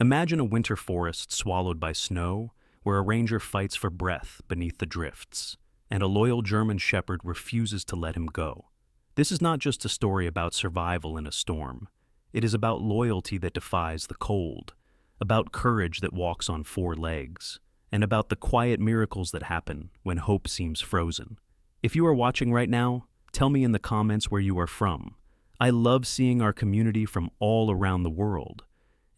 Imagine a winter forest swallowed by snow, where a ranger fights for breath beneath the drifts, and a loyal German shepherd refuses to let him go. This is not just a story about survival in a storm. It is about loyalty that defies the cold, about courage that walks on four legs, and about the quiet miracles that happen when hope seems frozen. If you are watching right now, tell me in the comments where you are from. I love seeing our community from all around the world.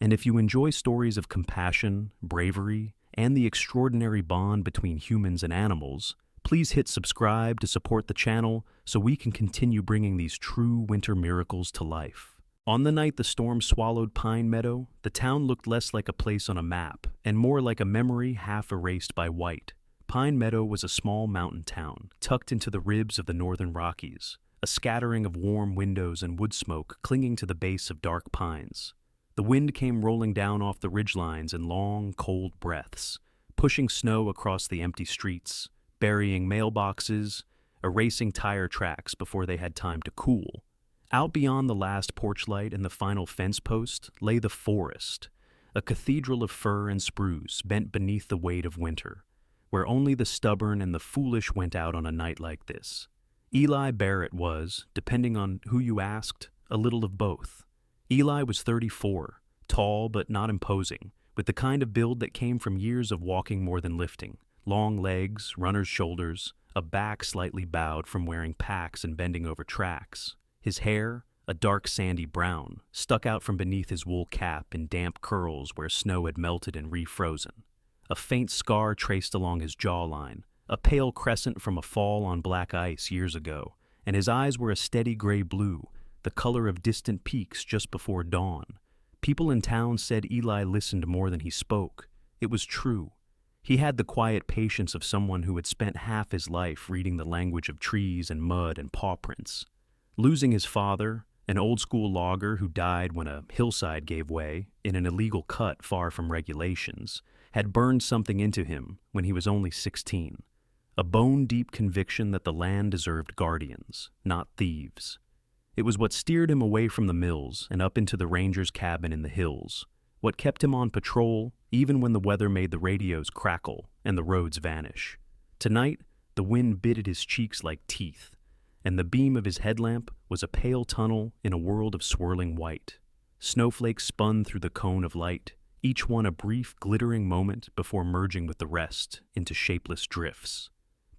And if you enjoy stories of compassion, bravery, and the extraordinary bond between humans and animals, please hit subscribe to support the channel so we can continue bringing these true winter miracles to life. On the night the storm swallowed Pine Meadow, the town looked less like a place on a map and more like a memory half erased by white. Pine Meadow was a small mountain town, tucked into the ribs of the northern Rockies, a scattering of warm windows and wood smoke clinging to the base of dark pines. The wind came rolling down off the ridgelines in long, cold breaths, pushing snow across the empty streets, burying mailboxes, erasing tire tracks before they had time to cool. Out beyond the last porch light and the final fence post lay the forest, a cathedral of fir and spruce bent beneath the weight of winter, where only the stubborn and the foolish went out on a night like this. Eli Barrett was, depending on who you asked, a little of both. Eli was 34, tall but not imposing, with the kind of build that came from years of walking more than lifting. Long legs, runner's shoulders, a back slightly bowed from wearing packs and bending over tracks. His hair, a dark sandy brown, stuck out from beneath his wool cap in damp curls where snow had melted and refrozen. A faint scar traced along his jawline, a pale crescent from a fall on black ice years ago, and his eyes were a steady gray blue, the color of distant peaks just before dawn. People in town said Eli listened more than he spoke. It was true. He had the quiet patience of someone who had spent half his life reading the language of trees and mud and paw prints. Losing his father, an old-school logger who died when a hillside gave way in an illegal cut far from regulations, had burned something into him when he was only 16. A bone-deep conviction that the land deserved guardians, not thieves. It was what steered him away from the mills and up into the ranger's cabin in the hills, what kept him on patrol even when the weather made the radios crackle and the roads vanish. Tonight, the wind bit at his cheeks like teeth, and the beam of his headlamp was a pale tunnel in a world of swirling white. Snowflakes spun through the cone of light, each one a brief, glittering moment before merging with the rest into shapeless drifts.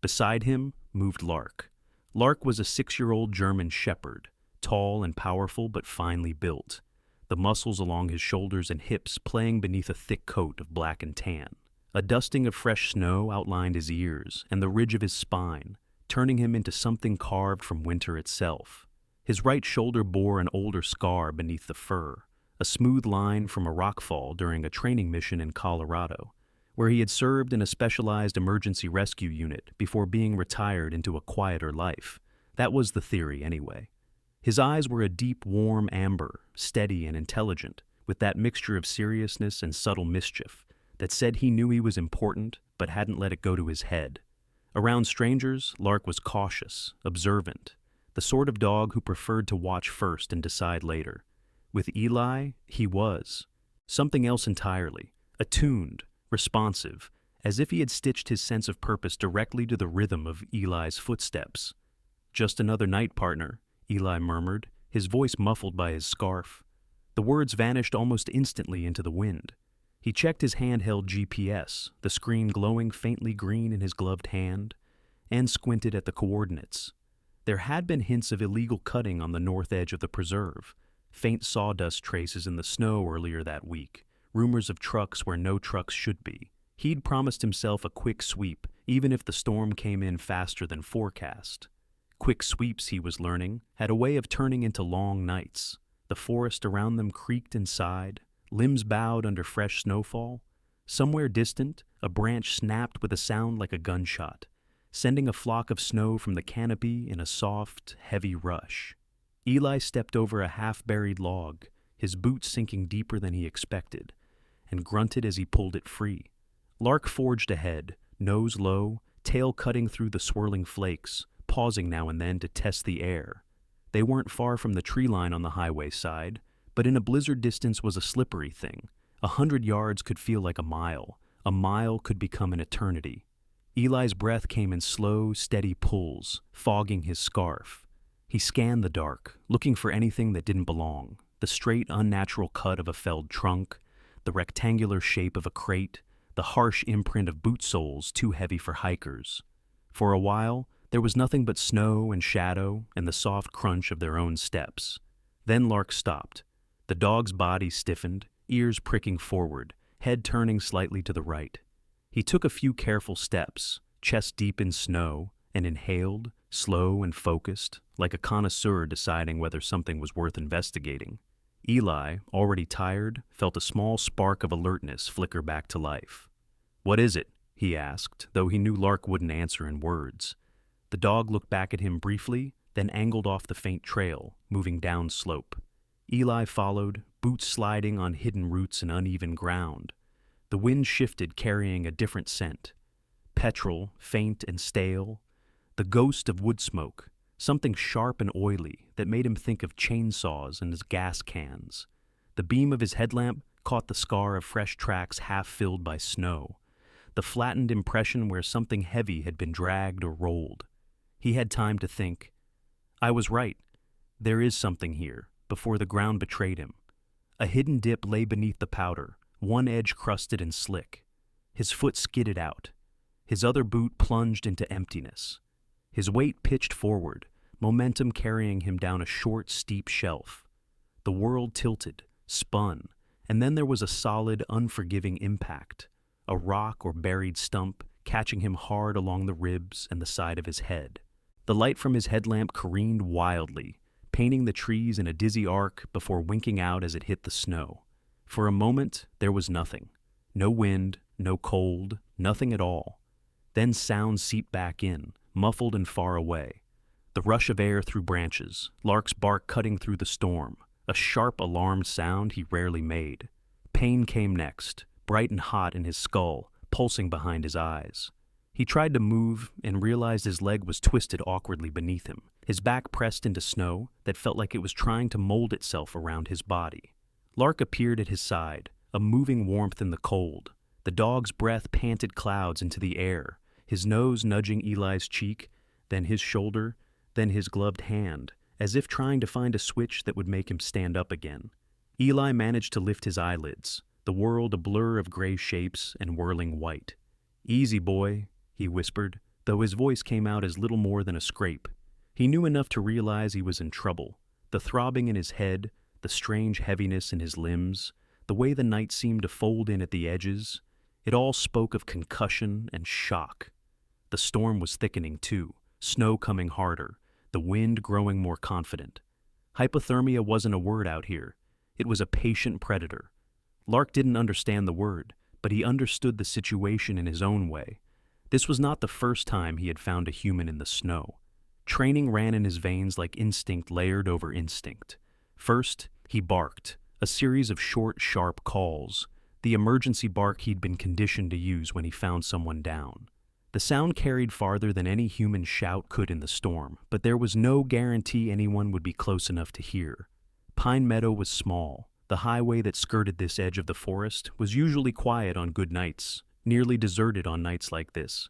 Beside him moved Lark. Lark was a 6-year-old German shepherd, tall and powerful but finely built, the muscles along his shoulders and hips playing beneath a thick coat of black and tan. A dusting of fresh snow outlined his ears and the ridge of his spine, turning him into something carved from winter itself. His right shoulder bore an older scar beneath the fur, a smooth line from a rockfall during a training mission in Colorado, where he had served in a specialized emergency rescue unit before being retired into a quieter life. That was the theory, anyway. His eyes were a deep, warm amber, steady and intelligent, with that mixture of seriousness and subtle mischief that said he knew he was important but hadn't let it go to his head. Around strangers, Lark was cautious, observant, the sort of dog who preferred to watch first and decide later. With Eli, he was something else entirely, attuned, responsive, as if he had stitched his sense of purpose directly to the rhythm of Eli's footsteps. "Just another night, partner," Eli murmured, his voice muffled by his scarf. The words vanished almost instantly into the wind. He checked his handheld GPS, the screen glowing faintly green in his gloved hand, and squinted at the coordinates. There had been hints of illegal cutting on the north edge of the preserve, faint sawdust traces in the snow earlier that week, rumors of trucks where no trucks should be. He'd promised himself a quick sweep, even if the storm came in faster than forecast. Quick sweeps, he was learning, had a way of turning into long nights. The forest around them creaked and sighed, limbs bowed under fresh snowfall. Somewhere distant, a branch snapped with a sound like a gunshot, sending a flock of snow from the canopy in a soft, heavy rush. Eli stepped over a half-buried log, his boots sinking deeper than he expected, and grunted as he pulled it free. Lark forged ahead, nose low, tail cutting through the swirling flakes, pausing now and then to test the air. They weren't far from the tree line on the highway side, but in a blizzard distance was a slippery thing, 100 yards could feel like a mile could become an eternity. Eli's breath came in slow, steady pulls, fogging his scarf. He scanned the dark, looking for anything that didn't belong. The straight, unnatural cut of a felled trunk, the rectangular shape of a crate, the harsh imprint of boot soles too heavy for hikers. For a while, there was nothing but snow and shadow and the soft crunch of their own steps. Then Lark stopped. The dog's body stiffened, ears pricking forward, head turning slightly to the right. He took a few careful steps, chest deep in snow, and inhaled, slow and focused, like a connoisseur deciding whether something was worth investigating. Eli, already tired, felt a small spark of alertness flicker back to life. "What is it?" he asked, though he knew Lark wouldn't answer in words. The dog looked back at him briefly, then angled off the faint trail, moving down slope. Eli followed, boots sliding on hidden roots and uneven ground. The wind shifted, carrying a different scent. Petrol, faint and stale. The ghost of wood smoke, something sharp and oily that made him think of chainsaws and his gas cans. The beam of his headlamp caught the scar of fresh tracks half filled by snow, the flattened impression where something heavy had been dragged or rolled. He had time to think. I was right. There is something here, before the ground betrayed him. A hidden dip lay beneath the powder, one edge crusted and slick. His foot skidded out. His other boot plunged into emptiness. His weight pitched forward, momentum carrying him down a short, steep shelf. The world tilted, spun, and then there was a solid, unforgiving impact, a rock or buried stump catching him hard along the ribs and the side of his head. The light from his headlamp careened wildly, painting the trees in a dizzy arc before winking out as it hit the snow. For a moment, there was nothing. No wind, no cold, nothing at all. Then sounds seeped back in, muffled and far away. The rush of air through branches, Lark's bark cutting through the storm, a sharp, alarmed sound he rarely made. Pain came next, bright and hot in his skull, pulsing behind his eyes. He tried to move and realized his leg was twisted awkwardly beneath him, his back pressed into snow that felt like it was trying to mold itself around his body. Lark appeared at his side, a moving warmth in the cold. The dog's breath panted clouds into the air, his nose nudging Eli's cheek, then his shoulder, then his gloved hand, as if trying to find a switch that would make him stand up again. Eli managed to lift his eyelids, the world a blur of gray shapes and whirling white. "Easy, boy," he whispered, though his voice came out as little more than a scrape. He knew enough to realize he was in trouble. The throbbing in his head, the strange heaviness in his limbs, the way the night seemed to fold in at the edges, it all spoke of concussion and shock. The storm was thickening too, snow coming harder, the wind growing more confident. Hypothermia wasn't a word out here. It was a patient predator. Lark didn't understand the word, but he understood the situation in his own way. This was not the first time he had found a human in the snow. Training ran in his veins like instinct layered over instinct. First, he barked, a series of short, sharp calls, the emergency bark he'd been conditioned to use when he found someone down. The sound carried farther than any human shout could in the storm, but there was no guarantee anyone would be close enough to hear. Pine Meadow was small. The highway that skirted this edge of the forest was usually quiet on good nights, nearly deserted on nights like this.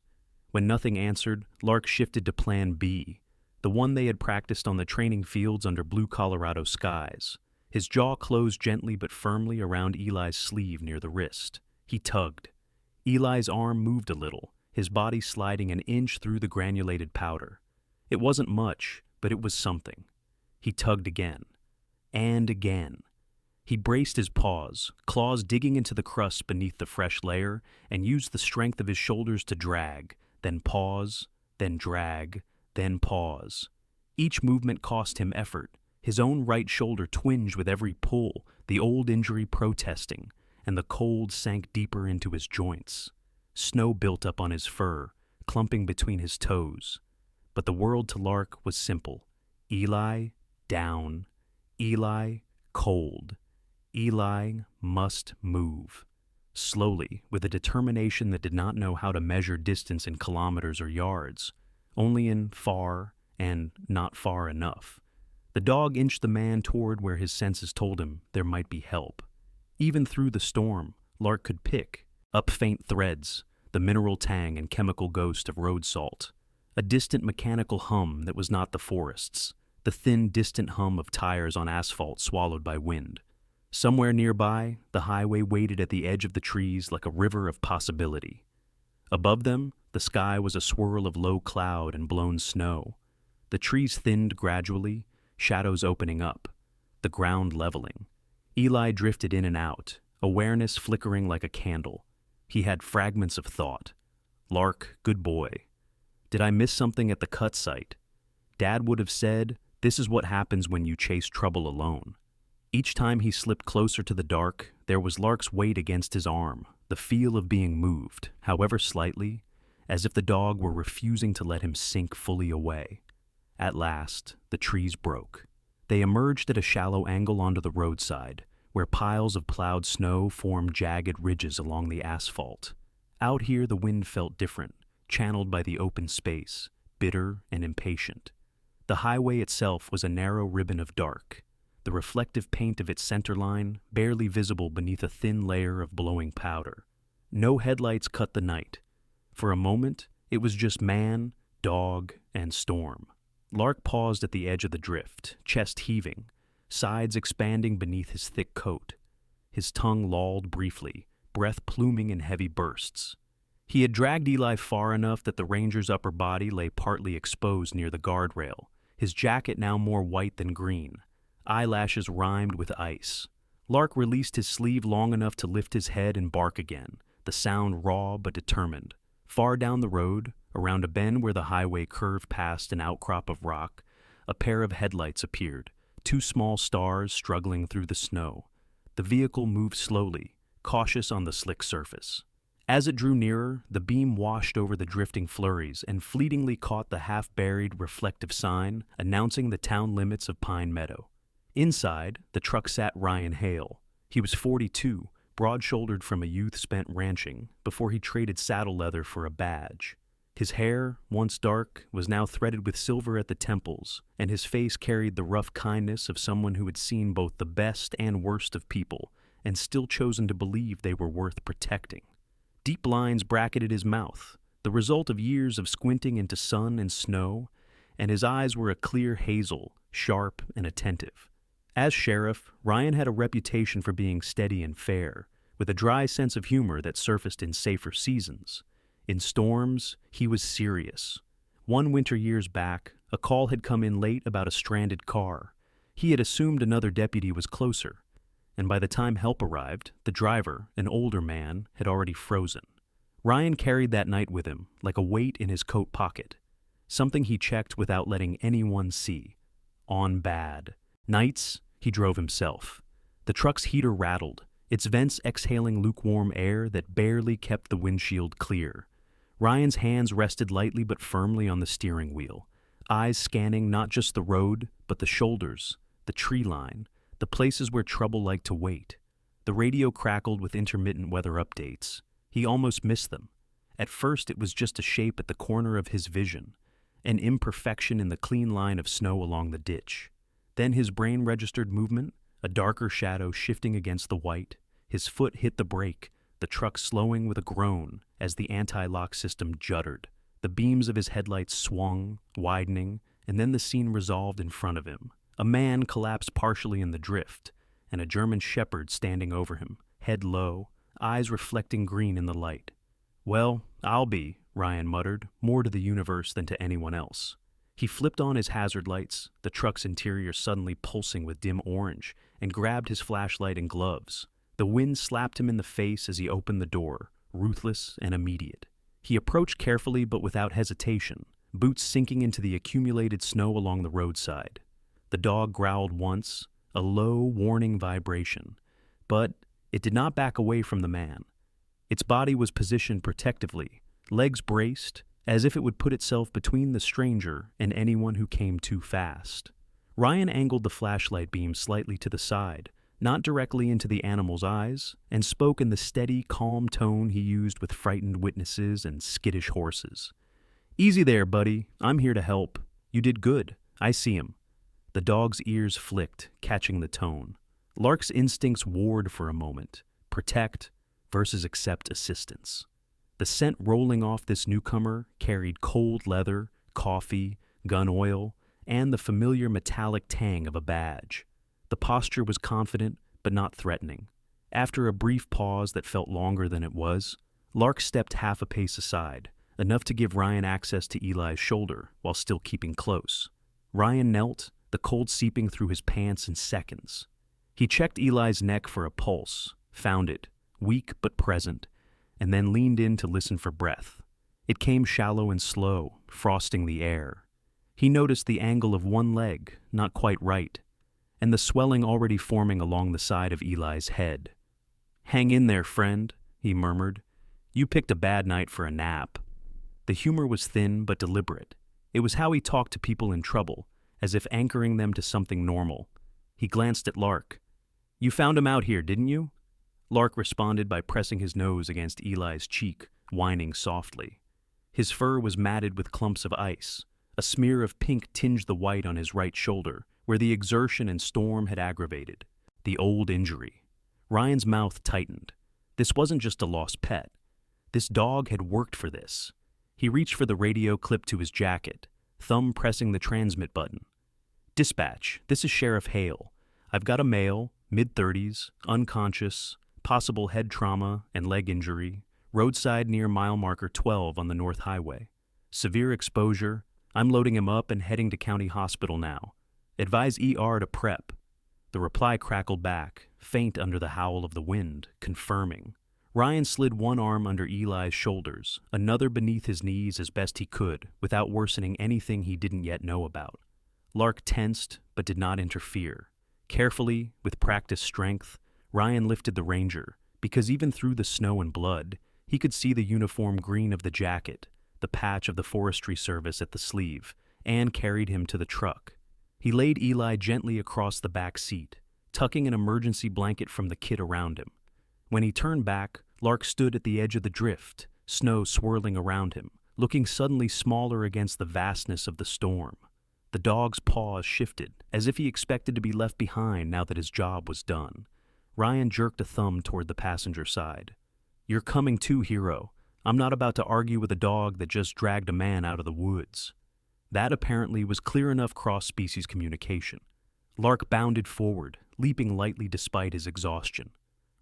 When nothing answered, Lark shifted to Plan B, the one they had practiced on the training fields under blue Colorado skies. His jaw closed gently but firmly around Eli's sleeve near the wrist. He tugged. Eli's arm moved a little, his body sliding an inch through the granulated powder. It wasn't much, but it was something. He tugged again. And again. He braced his paws, claws digging into the crust beneath the fresh layer, and used the strength of his shoulders to drag, then pause, then drag, then pause. Each movement cost him effort. His own right shoulder twinged with every pull, the old injury protesting, and the cold sank deeper into his joints. Snow built up on his fur, clumping between his toes. But the world to Lark was simple. Eli, down. Eli, cold. Eli must move. Slowly, with a determination that did not know how to measure distance in kilometers or yards, only in far and not far enough. The dog inched the man toward where his senses told him there might be help. Even through the storm, Lark could pick up faint threads, the mineral tang and chemical ghost of road salt, a distant mechanical hum that was not the forest's, the thin, distant hum of tires on asphalt swallowed by wind. Somewhere nearby, the highway waited at the edge of the trees like a river of possibility. Above them, the sky was a swirl of low cloud and blown snow. The trees thinned gradually, shadows opening up, the ground leveling. Eli drifted in and out, awareness flickering like a candle. He had fragments of thought. Lark, good boy. Did I miss something at the cut site? Dad would have said, this is what happens when you chase trouble alone. Each time he slipped closer to the dark, there was Lark's weight against his arm, the feel of being moved, however slightly, as if the dog were refusing to let him sink fully away. At last, the trees broke. They emerged at a shallow angle onto the roadside, where piles of plowed snow formed jagged ridges along the asphalt. Out here the wind felt different, channeled by the open space, bitter and impatient. The highway itself was a narrow ribbon of dark, the reflective paint of its center line barely visible beneath a thin layer of blowing powder. No headlights cut the night. For a moment, it was just man, dog, and storm. Lark paused at the edge of the drift, chest heaving, sides expanding beneath his thick coat. His tongue lolled briefly, breath pluming in heavy bursts. He had dragged Eli far enough that the ranger's upper body lay partly exposed near the guardrail, his jacket now more white than green, eyelashes rimed with ice. Lark released his sleeve long enough to lift his head and bark again, the sound raw but determined. Far down the road, around a bend where the highway curved past an outcrop of rock, a pair of headlights appeared, two small stars struggling through the snow. The vehicle moved slowly, cautious on the slick surface. As it drew nearer, the beam washed over the drifting flurries and fleetingly caught the half-buried reflective sign announcing the town limits of Pine Meadow. Inside, the truck sat Ryan Hale. He was 42, broad-shouldered from a youth spent ranching before he traded saddle leather for a badge. His hair, once dark, was now threaded with silver at the temples, and his face carried the rough kindness of someone who had seen both the best and worst of people and still chosen to believe they were worth protecting. Deep lines bracketed his mouth, the result of years of squinting into sun and snow, and his eyes were a clear hazel, sharp and attentive. As sheriff, Ryan had a reputation for being steady and fair, with a dry sense of humor that surfaced in safer seasons. In storms, he was serious. One winter years back, a call had come in late about a stranded car. He had assumed another deputy was closer, and by the time help arrived, the driver, an older man, had already frozen. Ryan carried that night with him, like a weight in his coat pocket, something he checked without letting anyone see. On bad. Nights, he drove himself. The truck's heater rattled, its vents exhaling lukewarm air that barely kept the windshield clear. Ryan's hands rested lightly but firmly on the steering wheel, eyes scanning not just the road, but the shoulders, the tree line, the places where trouble liked to wait. The radio crackled with intermittent weather updates. He almost missed them. At first it was just a shape at the corner of his vision, an imperfection in the clean line of snow along the ditch. Then his brain registered movement, a darker shadow shifting against the white. His foot hit the brake, the truck slowing with a groan as the anti-lock system juddered. The beams of his headlights swung, widening, and then the scene resolved in front of him. A man collapsed partially in the drift, and a German shepherd standing over him, head low, eyes reflecting green in the light. "Well, I'll be," Ryan muttered, more to the universe than to anyone else. He flipped on his hazard lights, the truck's interior suddenly pulsing with dim orange, and grabbed his flashlight and gloves. The wind slapped him in the face as he opened the door, ruthless and immediate. He approached carefully but without hesitation, boots sinking into the accumulated snow along the roadside. The dog growled once, a low, warning vibration, but it did not back away from the man. Its body was positioned protectively, legs braced, as if it would put itself between the stranger and anyone who came too fast. Ryan angled the flashlight beam slightly to the side, not directly into the animal's eyes, and spoke in the steady, calm tone he used with frightened witnesses and skittish horses. "Easy there, buddy. I'm here to help. You did good. I see him." The dog's ears flicked, catching the tone. Lark's instincts warred for a moment, protect versus accept assistance. The scent rolling off this newcomer carried cold leather, coffee, gun oil, and the familiar metallic tang of a badge. The posture was confident, but not threatening. After a brief pause that felt longer than it was, Lark stepped half a pace aside, enough to give Ryan access to Eli's shoulder while still keeping close. Ryan knelt, the cold seeping through his pants in seconds. He checked Eli's neck for a pulse, found it, weak but present, and then leaned in to listen for breath. It came shallow and slow, frosting the air. He noticed the angle of one leg, not quite right, and the swelling already forming along the side of Eli's head. "Hang in there, friend," he murmured. "You picked a bad night for a nap." The humor was thin but deliberate. It was how he talked to people in trouble, as if anchoring them to something normal. He glanced at Lark. "You found him out here, didn't you?" Lark responded by pressing his nose against Eli's cheek, whining softly. His fur was matted with clumps of ice. A smear of pink tinged the white on his right shoulder, where the exertion and storm had aggravated. The old injury. Ryan's mouth tightened. This wasn't just a lost pet. This dog had worked for this. He reached for the radio clipped to his jacket, thumb pressing the transmit button. "Dispatch, this is Sheriff Hale. I've got a male, mid-30s, unconscious, possible head trauma and leg injury, roadside near mile marker 12 on the North Highway. Severe exposure. I'm loading him up and heading to County Hospital now. Advise ER to prep." The reply crackled back, faint under the howl of the wind, confirming. Ryan slid one arm under Eli's shoulders, another beneath his knees as best he could, without worsening anything he didn't yet know about. Lark tensed, but did not interfere. Carefully, with practiced strength, Ryan lifted the Ranger, because even through the snow and blood, he could see the uniform green of the jacket, the patch of the Forestry Service at the sleeve, and carried him to the truck. He laid Eli gently across the back seat, tucking an emergency blanket from the kit around him. When he turned back, Lark stood at the edge of the drift, snow swirling around him, looking suddenly smaller against the vastness of the storm. The dog's paws shifted, as if he expected to be left behind now that his job was done. Ryan jerked a thumb toward the passenger side. "You're coming too, hero. I'm not about to argue with a dog that just dragged a man out of the woods." That apparently was clear enough cross-species communication. Lark bounded forward, leaping lightly despite his exhaustion.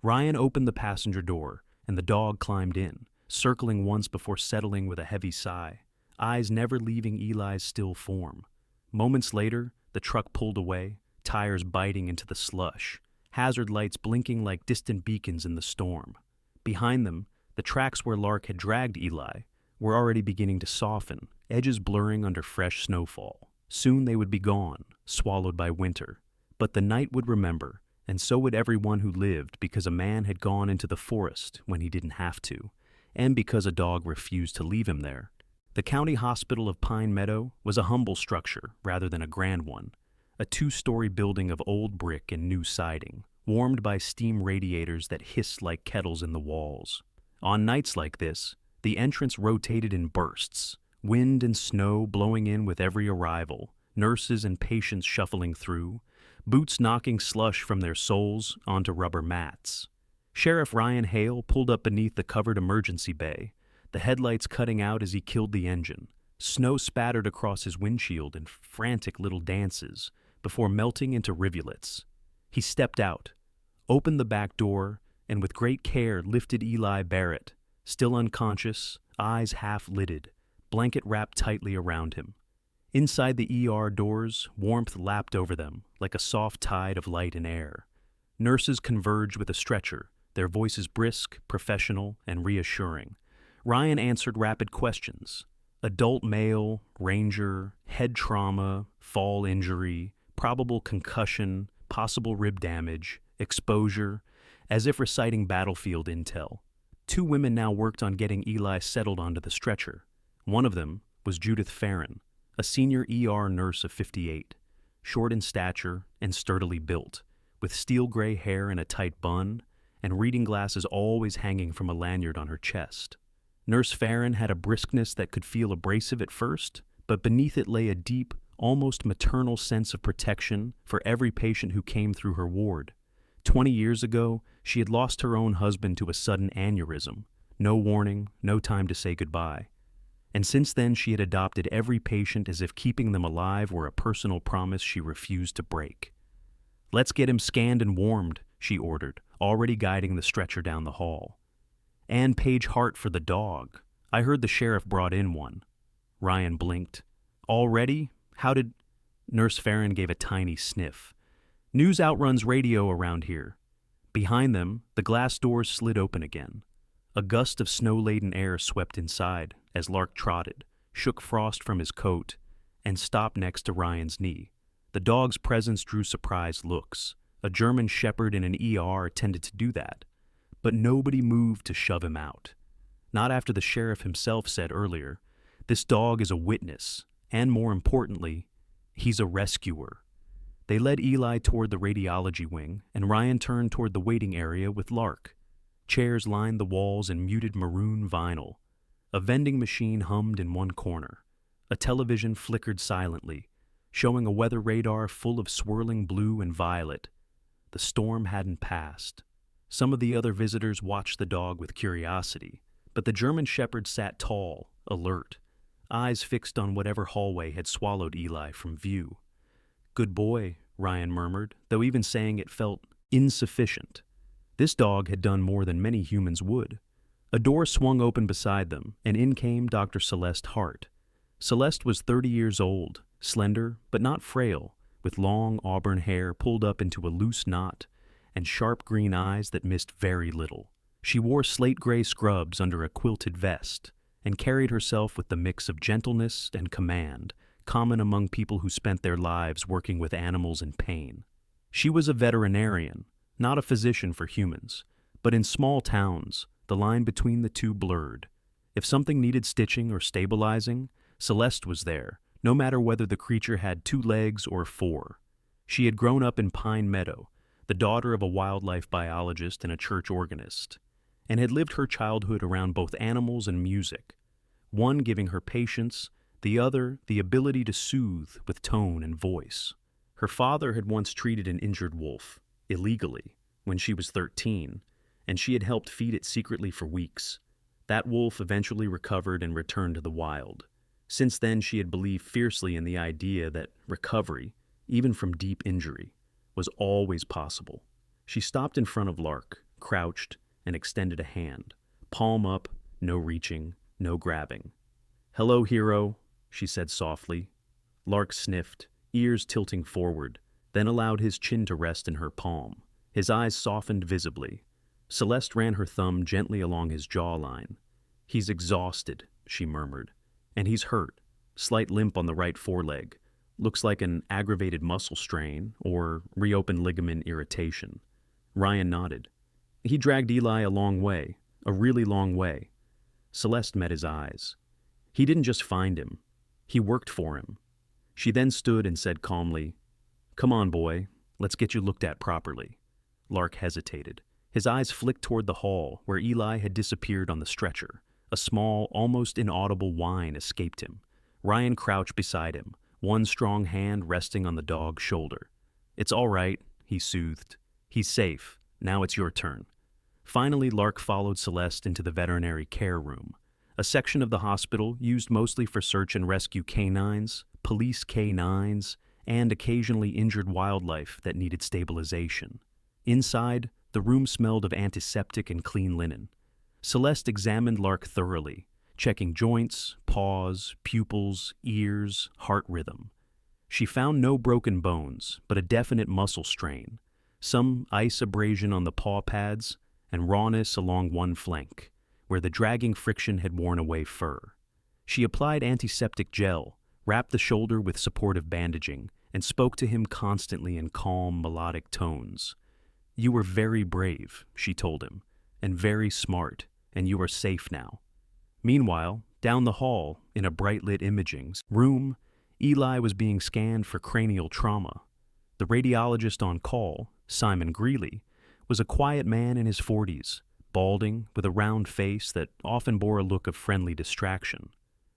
Ryan opened the passenger door, and the dog climbed in, circling once before settling with a heavy sigh, eyes never leaving Eli's still form. Moments later, the truck pulled away, tires biting into the slush, hazard lights blinking like distant beacons in the storm. Behind them, the tracks where Lark had dragged Eli were already beginning to soften, edges blurring under fresh snowfall. Soon they would be gone, swallowed by winter. But the night would remember, and so would everyone who lived, because a man had gone into the forest when he didn't have to, and because a dog refused to leave him there. The County Hospital of Pine Meadow was a humble structure rather than a grand one, a 2-story building of old brick and new siding, warmed by steam radiators that hissed like kettles in the walls. On nights like this, the entrance rotated in bursts, wind and snow blowing in with every arrival, nurses and patients shuffling through, boots knocking slush from their soles onto rubber mats. Sheriff Ryan Hale pulled up beneath the covered emergency bay, the headlights cutting out as he killed the engine. Snow spattered across his windshield in frantic little dances before melting into rivulets. He stepped out, opened the back door, and with great care lifted Eli Barrett, still unconscious, eyes half-lidded, blanket wrapped tightly around him. Inside the ER doors, warmth lapped over them like a soft tide of light and air. Nurses converged with a stretcher, their voices brisk, professional, and reassuring. Ryan answered rapid questions. Adult male, Ranger, head trauma, fall injury, probable concussion, possible rib damage, exposure, as if reciting battlefield intel. 2 women now worked on getting Eli settled onto the stretcher. One of them was Judith Farron, a senior ER nurse of 58, short in stature and sturdily built, with steel gray hair in a tight bun, and reading glasses always hanging from a lanyard on her chest. Nurse Farron had a briskness that could feel abrasive at first, but beneath it lay a deep, almost maternal sense of protection for every patient who came through her ward. 20 years ago, she had lost her own husband to a sudden aneurysm. No warning, no time to say goodbye. And since then, she had adopted every patient as if keeping them alive were a personal promise she refused to break. "Let's get him scanned and warmed," she ordered, already guiding the stretcher down the hall. "And Page Hart for the dog. I heard the sheriff brought in one." Ryan blinked. "Already? How did—" Nurse Farron gave a tiny sniff. "News outruns radio around here." Behind them, the glass doors slid open again. A gust of snow-laden air swept inside as Lark trotted, shook frost from his coat, and stopped next to Ryan's knee. The dog's presence drew surprised looks. A German shepherd in an ER tended to do that. But nobody moved to shove him out. Not after the sheriff himself said earlier, "This dog is a witness, and more importantly, he's a rescuer." They led Eli toward the radiology wing, and Ryan turned toward the waiting area with Lark. Chairs lined the walls in muted maroon vinyl. A vending machine hummed in one corner. A television flickered silently, showing a weather radar full of swirling blue and violet. The storm hadn't passed. Some of the other visitors watched the dog with curiosity, but the German shepherd sat tall, alert, eyes fixed on whatever hallway had swallowed Eli from view. "Good boy," Ryan murmured, though even saying it felt insufficient. This dog had done more than many humans would. A door swung open beside them, and in came Dr. Celeste Hart. Celeste was 30 years old, slender but not frail, with long auburn hair pulled up into a loose knot and sharp green eyes that missed very little. She wore slate-gray scrubs under a quilted vest and carried herself with the mix of gentleness and command common among people who spent their lives working with animals in pain. She was a veterinarian, not a physician for humans, but in small towns, the line between the two blurred. If something needed stitching or stabilizing, Celeste was there, no matter whether the creature had 2 legs or 4. She had grown up in Pine Meadow, the daughter of a wildlife biologist and a church organist, and had lived her childhood around both animals and music, one giving her patience, the other the ability to soothe with tone and voice. Her father had once treated an injured wolf, illegally, when she was 13, and she had helped feed it secretly for weeks. That wolf eventually recovered and returned to the wild. Since then, she had believed fiercely in the idea that recovery, even from deep injury, was always possible. She stopped in front of Lark, crouched, and extended a hand. Palm up, no reaching, no grabbing. "Hello, hero," she said softly. Lark sniffed, ears tilting forward, then allowed his chin to rest in her palm. His eyes softened visibly. Celeste ran her thumb gently along his jawline. "He's exhausted," she murmured. "And he's hurt. Slight limp on the right foreleg. Looks like an aggravated muscle strain or reopened ligament irritation." Ryan nodded. "He dragged Eli a long way, a really long way." Celeste met his eyes. "He didn't just find him. He worked for him." She then stood and said calmly, "Come on, boy. Let's get you looked at properly." Lark hesitated. His eyes flicked toward the hall, where Eli had disappeared on the stretcher. A small, almost inaudible whine escaped him. Ryan crouched beside him, one strong hand resting on the dog's shoulder. "It's all right," he soothed. "He's safe. Now it's your turn." Finally, Lark followed Celeste into the veterinary care room, a section of the hospital used mostly for search and rescue canines, police canines, and occasionally injured wildlife that needed stabilization. Inside, the room smelled of antiseptic and clean linen. Celeste examined Lark thoroughly, checking joints, paws, pupils, ears, heart rhythm. She found no broken bones, but a definite muscle strain, some ice abrasion on the paw pads, and rawness along one flank, where the dragging friction had worn away fur. She applied antiseptic gel, wrapped the shoulder with supportive bandaging, and spoke to him constantly in calm, melodic tones. "You were very brave," she told him, "and very smart, and you are safe now." Meanwhile, down the hall, in a bright-lit imaging room, Eli was being scanned for cranial trauma. The radiologist on call, Simon Greeley, was a quiet man in his 40s, balding, with a round face that often bore a look of friendly distraction.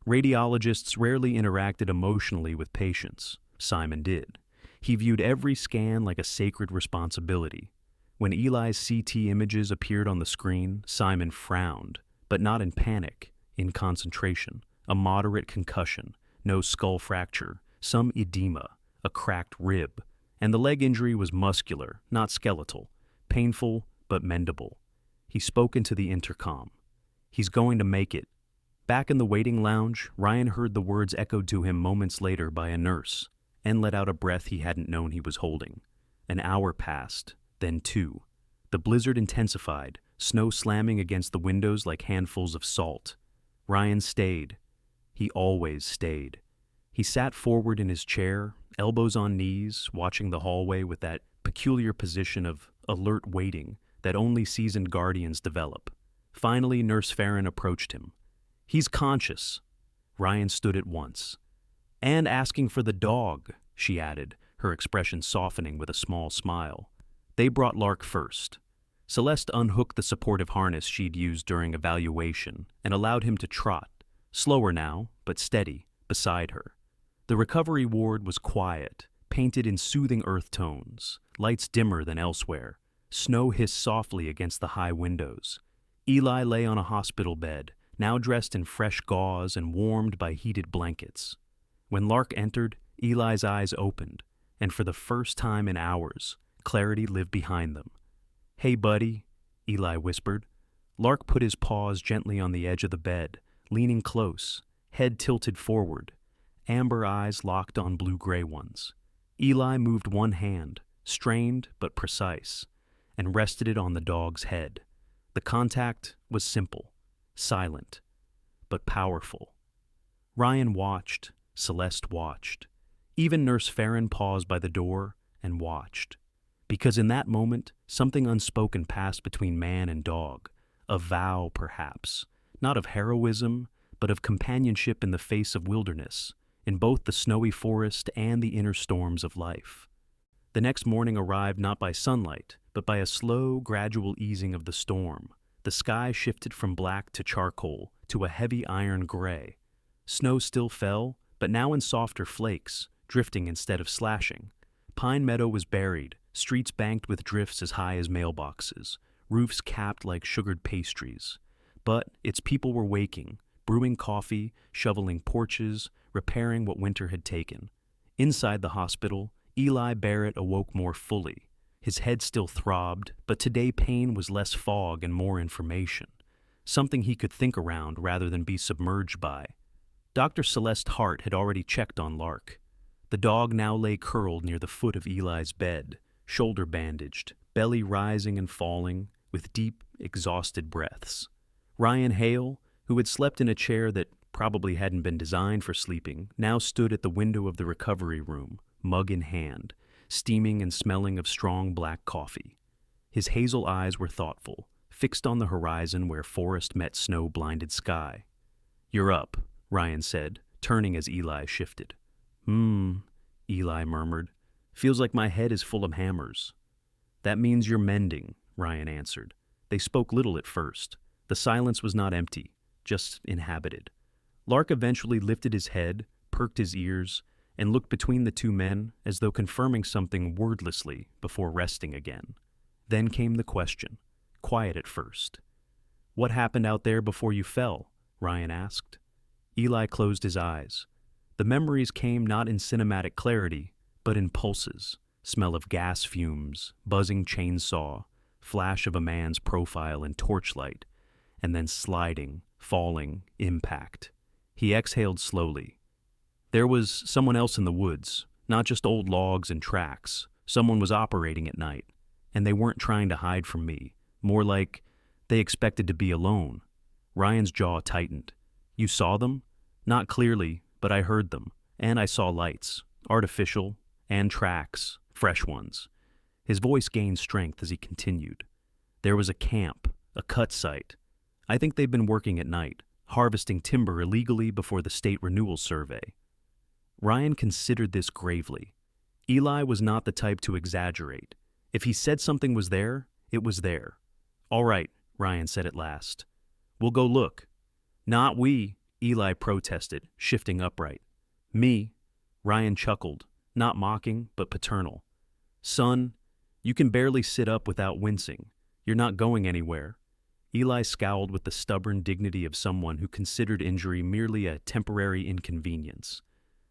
Radiologists rarely interacted emotionally with patients. Simon did. He viewed every scan like a sacred responsibility. When Eli's CT images appeared on the screen, Simon frowned, but not in panic, in concentration. A moderate concussion, no skull fracture, some edema, a cracked rib, and the leg injury was muscular, not skeletal, painful but mendable. He spoke into the intercom. "He's going to make it." Back in the waiting lounge, Ryan heard the words echoed to him moments later by a nurse, and let out a breath he hadn't known he was holding. An hour passed, then 2. The blizzard intensified, snow slamming against the windows like handfuls of salt. Ryan stayed. He always stayed. He sat forward in his chair, elbows on knees, watching the hallway with that peculiar position of alert waiting that only seasoned guardians develop. Finally, Nurse Farron approached him. "He's conscious." Ryan stood at once. "And asking for the dog," she added, her expression softening with a small smile. They brought Lark first. Celeste unhooked the supportive harness she'd used during evaluation and allowed him to trot, slower now, but steady, beside her. The recovery ward was quiet, painted in soothing earth tones, lights dimmer than elsewhere. Snow hissed softly against the high windows. Eli lay on a hospital bed, now dressed in fresh gauze and warmed by heated blankets. When Lark entered, Eli's eyes opened, and for the first time in hours, clarity lived behind them. "Hey, buddy," Eli whispered. Lark put his paws gently on the edge of the bed, leaning close, head tilted forward, amber eyes locked on blue-gray ones. Eli moved one hand, strained but precise, and rested it on the dog's head. The contact was simple, silent, but powerful. Ryan watched, Celeste watched. Even Nurse Farron paused by the door and watched. Because in that moment, something unspoken passed between man and dog, a vow perhaps, not of heroism, but of companionship in the face of wilderness, in both the snowy forest and the inner storms of life. The next morning arrived not by sunlight, but by a slow, gradual easing of the storm. The sky shifted from black to charcoal, to a heavy iron gray. Snow still fell, but now in softer flakes, drifting instead of slashing. Pine Meadow was buried, streets banked with drifts as high as mailboxes, roofs capped like sugared pastries. But its people were waking, brewing coffee, shoveling porches, repairing what winter had taken. Inside the hospital, Eli Barrett awoke more fully. His head still throbbed, but today pain was less fog and more information. Something he could think around rather than be submerged by. Dr. Celeste Hart had already checked on Lark. The dog now lay curled near the foot of Eli's bed, shoulder bandaged, belly rising and falling, with deep, exhausted breaths. Ryan Hale, who had slept in a chair that probably hadn't been designed for sleeping, now stood at the window of the recovery room, mug in hand, steaming and smelling of strong black coffee. His hazel eyes were thoughtful, fixed on the horizon where forest met snow-blinded sky. "You're up," Ryan said, turning as Eli shifted. Eli murmured. "Feels like my head is full of hammers." "That means you're mending," Ryan answered. They spoke little at first. The silence was not empty, just inhabited. Lark eventually lifted his head, perked his ears, and looked between the two men as though confirming something wordlessly before resting again. Then came the question, quiet at first. "What happened out there before you fell?" Ryan asked. Eli closed his eyes. The memories came not in cinematic clarity, but in pulses, smell of gas fumes, buzzing chainsaw, flash of a man's profile in torchlight, and then sliding, falling, impact. He exhaled slowly. "There was someone else in the woods, not just old logs and tracks. Someone was operating at night, and they weren't trying to hide from me. More like they expected to be alone." Ryan's jaw tightened. "You saw them?" "Not clearly, but I heard them, and I saw lights, artificial, and tracks, fresh ones." His voice gained strength as he continued. "There was a camp, a cut site. I think they've been working at night, harvesting timber illegally before the state renewal survey." Ryan considered this gravely. Eli was not the type to exaggerate. If he said something was there, it was there. "All right," Ryan said at last. "We'll go look." "Not we," Eli protested, shifting upright. "Me," Ryan chuckled, not mocking, but paternal. "Son, You can barely sit up without wincing. You're not going anywhere." Eli scowled with the stubborn dignity of someone who considered injury merely a temporary inconvenience.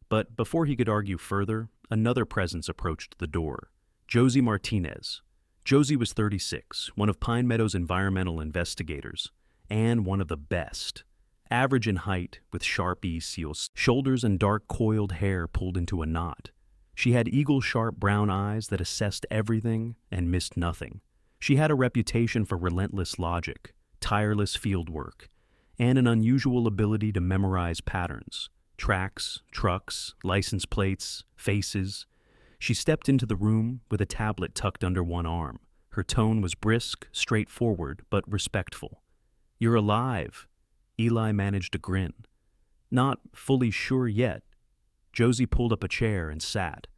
But before he could argue further, another presence approached the door. Josie Martinez. Josie was 36, one of Pine Meadow's environmental investigators, and one of the best. Average in height, with sharp E-seal shoulders and dark coiled hair pulled into a knot. She had eagle-sharp brown eyes that assessed everything and missed nothing. She had a reputation for relentless logic, tireless fieldwork, and an unusual ability to memorize patterns. Tracks, trucks, license plates, faces. She stepped into the room with a tablet tucked under one arm. Her tone was brisk, straightforward, but respectful. "You're alive." Eli managed a grin. "Not fully sure yet." Josie pulled up a chair and sat.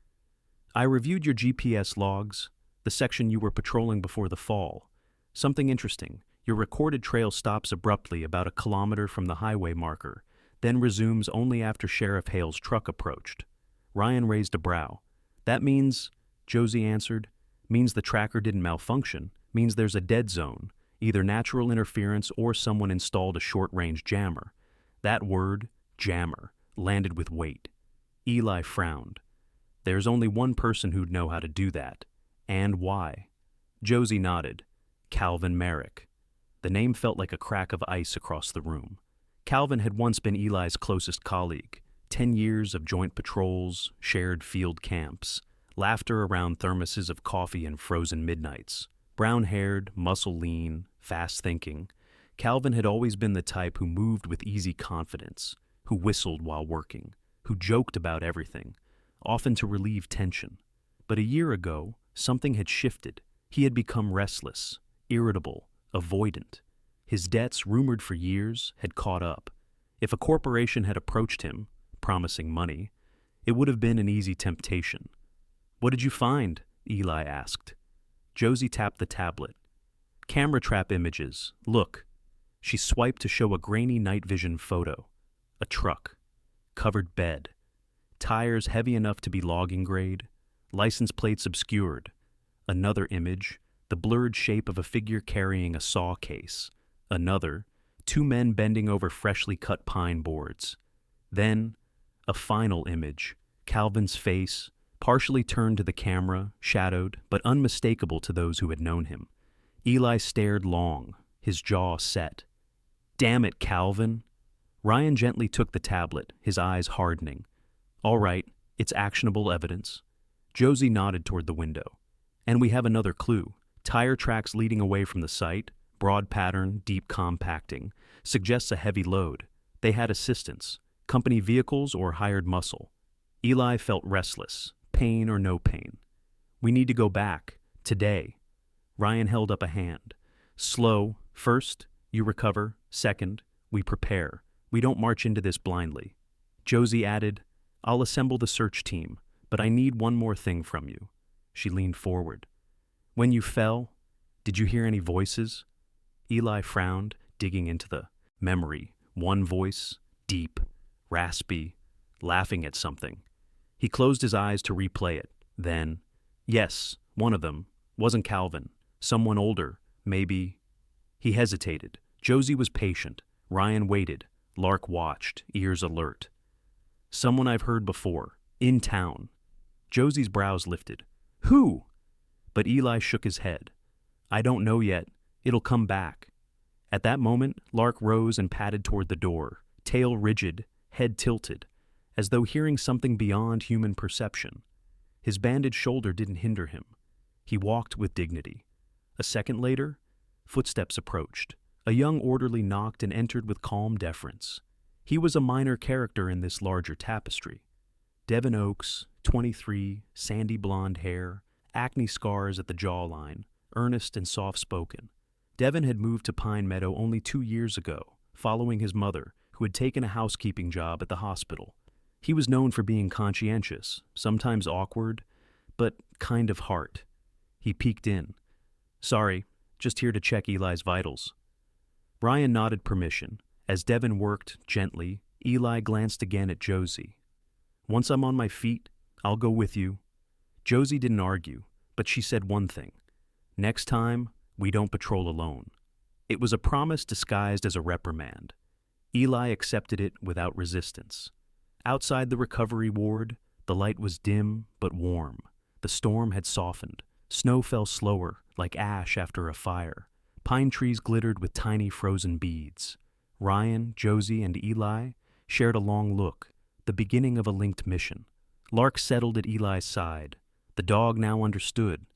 "I reviewed your GPS logs, the section you were patrolling before the fall. Something interesting. Your recorded trail stops abruptly about a kilometer from the highway marker, then resumes only after Sheriff Hale's truck approached." Ryan raised a brow. "That means," Josie answered, "means the tracker didn't malfunction, means there's a dead zone, either natural interference or someone installed a short-range jammer." That word, jammer, landed with weight. Eli frowned. "There's only one person who'd know how to do that. And why?" Josie nodded. "Calvin Merrick." The name felt like a crack of ice across the room. Calvin had once been Eli's closest colleague. 10 years of joint patrols, shared field camps, laughter around thermoses of coffee and frozen midnights. Brown-haired, muscle-lean, fast-thinking, Calvin had always been the type who moved with easy confidence, who whistled while working, who joked about everything, often to relieve tension. But a year ago, something had shifted. He had become restless, irritable, avoidant. His debts, rumored for years, had caught up. If a corporation had approached him, promising money, it would have been an easy temptation. "What did you find?" Eli asked. Josie tapped the tablet. "Camera trap images. Look." She swiped to show a grainy night vision photo. A truck. Covered bed. Tires heavy enough to be logging grade. License plates obscured. Another image, the blurred shape of a figure carrying a saw case. Another, 2 men bending over freshly cut pine boards. Then, a final image, Calvin's face, partially turned to the camera, shadowed, but unmistakable to those who had known him. Eli stared long, his jaw set. "Damn it, Calvin." Ryan gently took the tablet, his eyes hardening. "All right, it's actionable evidence." Josie nodded toward the window. "And we have another clue. Tire tracks leading away from the site, broad pattern, deep compacting, suggests a heavy load. They had assistance, company vehicles or hired muscle." Eli felt restless, pain or no pain. "We need to go back, today." Ryan held up a hand. "Slow. First, you recover. Second, we prepare. We don't march into this blindly." Josie added, "I'll assemble the search team, but I need one more thing from you." She leaned forward. "When you fell, did you hear any voices?" Eli frowned, digging into the memory. One voice, deep, raspy, laughing at something. He closed his eyes to replay it. Then, "Yes, one of them. Wasn't Calvin. Someone older. Maybe." He hesitated. Josie was patient. Ryan waited. Lark watched, ears alert. "Someone I've heard before. In town." Josie's brows lifted. "Who?" But Eli shook his head. "I don't know yet. It'll come back." At that moment, Lark rose and padded toward the door, tail rigid, head tilted, as though hearing something beyond human perception. His bandaged shoulder didn't hinder him. He walked with dignity. A second later, footsteps approached. A young orderly knocked and entered with calm deference. He was a minor character in this larger tapestry. Devin Oaks, 23, sandy blonde hair, acne scars at the jawline, earnest and soft-spoken. Devin had moved to Pine Meadow only 2 years ago, following his mother, who had taken a housekeeping job at the hospital. He was known for being conscientious, sometimes awkward, but kind of heart. He peeked in. "Sorry, just here to check Eli's vitals." Ryan nodded permission. As Devin worked, gently, Eli glanced again at Josie. "Once I'm on my feet, I'll go with you." Josie didn't argue. but she said one thing: "Next time, we don't patrol alone." It was a promise disguised as a reprimand. Eli accepted it without resistance. Outside the recovery ward, the light was dim but warm. The storm had softened. Snow fell slower, like ash after a fire. Pine trees glittered with tiny frozen beads. Ryan, Josie, and Eli shared a long look, the beginning of a linked mission. Lark settled at Eli's side. The dog now understood.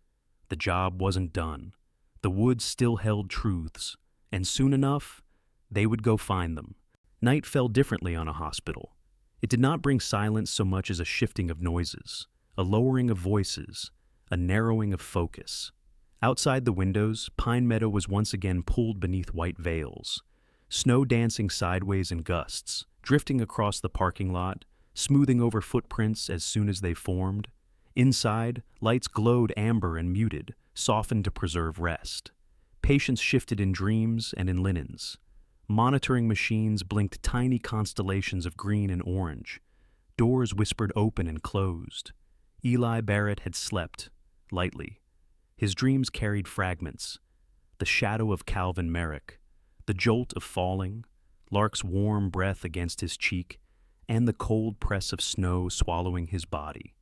The job wasn't done. The woods still held truths, and soon enough, they would go find them. Night fell differently on a hospital. It did not bring silence so much as a shifting of noises, a lowering of voices, a narrowing of focus. Outside the windows, Pine Meadow was once again pulled beneath white veils, snow dancing sideways in gusts, drifting across the parking lot, smoothing over footprints as soon as they formed. Inside, lights glowed amber and muted, softened to preserve rest. Patients shifted in dreams and in linens. Monitoring machines blinked tiny constellations of green and orange. Doors whispered open and closed. Eli Barrett had slept, lightly. His dreams carried fragments: the shadow of Calvin Merrick, the jolt of falling, Lark's warm breath against his cheek, and the cold press of snow swallowing his body.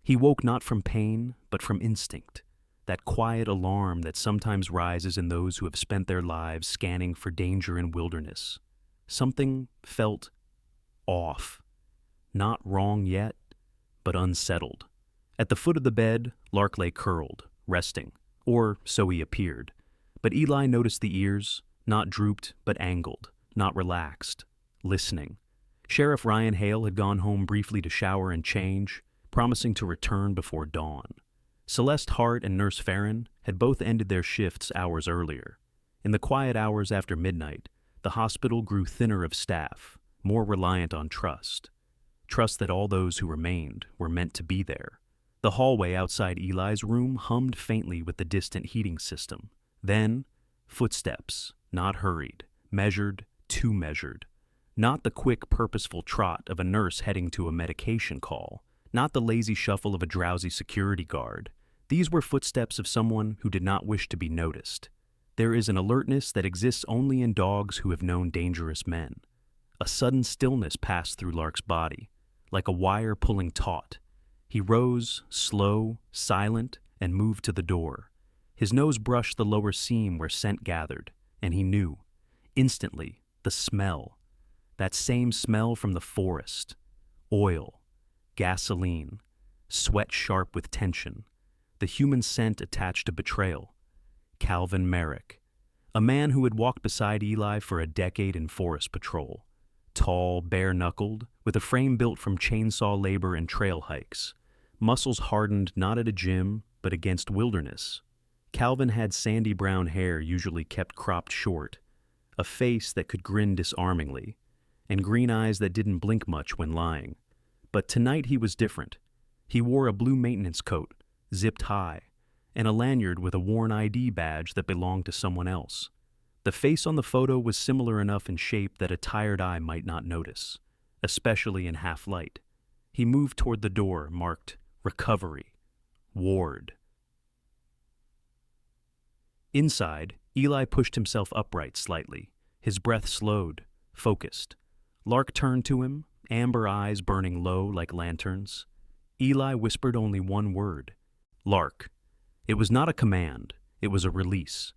He woke not from pain, but from instinct, that quiet alarm that sometimes rises in those who have spent their lives scanning for danger in wilderness. Something felt off. Not wrong yet, but unsettled. At the foot of the bed, Lark lay curled, resting, or so he appeared. But Eli noticed the ears, not drooped but angled, not relaxed, listening. Sheriff Ryan Hale had gone home briefly to shower and change, promising to return before dawn. Celeste Hart and Nurse Farron had both ended their shifts hours earlier. In the quiet hours after midnight, the hospital grew thinner of staff, more reliant on trust. Trust that all those who remained were meant to be there. The hallway outside Eli's room hummed faintly with the distant heating system. Then, footsteps, not hurried, measured, too measured. Not the quick, purposeful trot of a nurse heading to a medication call. Not the lazy shuffle of a drowsy security guard. These were footsteps of someone who did not wish to be noticed. There is an alertness that exists only in dogs who have known dangerous men. A sudden stillness passed through Lark's body, like a wire pulling taut. He rose, slow, silent, and moved to the door. His nose brushed the lower seam where scent gathered, and he knew, instantly, the smell. That same smell from the forest. Oil, gasoline, sweat sharp with tension. The human scent attached to betrayal. Calvin Merrick, a man who had walked beside Eli for a decade in forest patrol. Tall, bare-knuckled, with a frame built from chainsaw labor and trail hikes. Muscles hardened not at a gym, but against wilderness. Calvin had sandy brown hair usually kept cropped short, a face that could grin disarmingly, and green eyes that didn't blink much when lying. But tonight he was different. He wore a blue maintenance coat, zipped high, and a lanyard with a worn ID badge that belonged to someone else. The face on the photo was similar enough in shape that a tired eye might not notice, especially in half light. He moved toward the door marked Recovery, Ward. Inside, Eli pushed himself upright slightly, his breath slowed, focused. Lark turned to him, amber eyes burning low like lanterns. Eli whispered only one word: Lark. It was not a command, it was a release.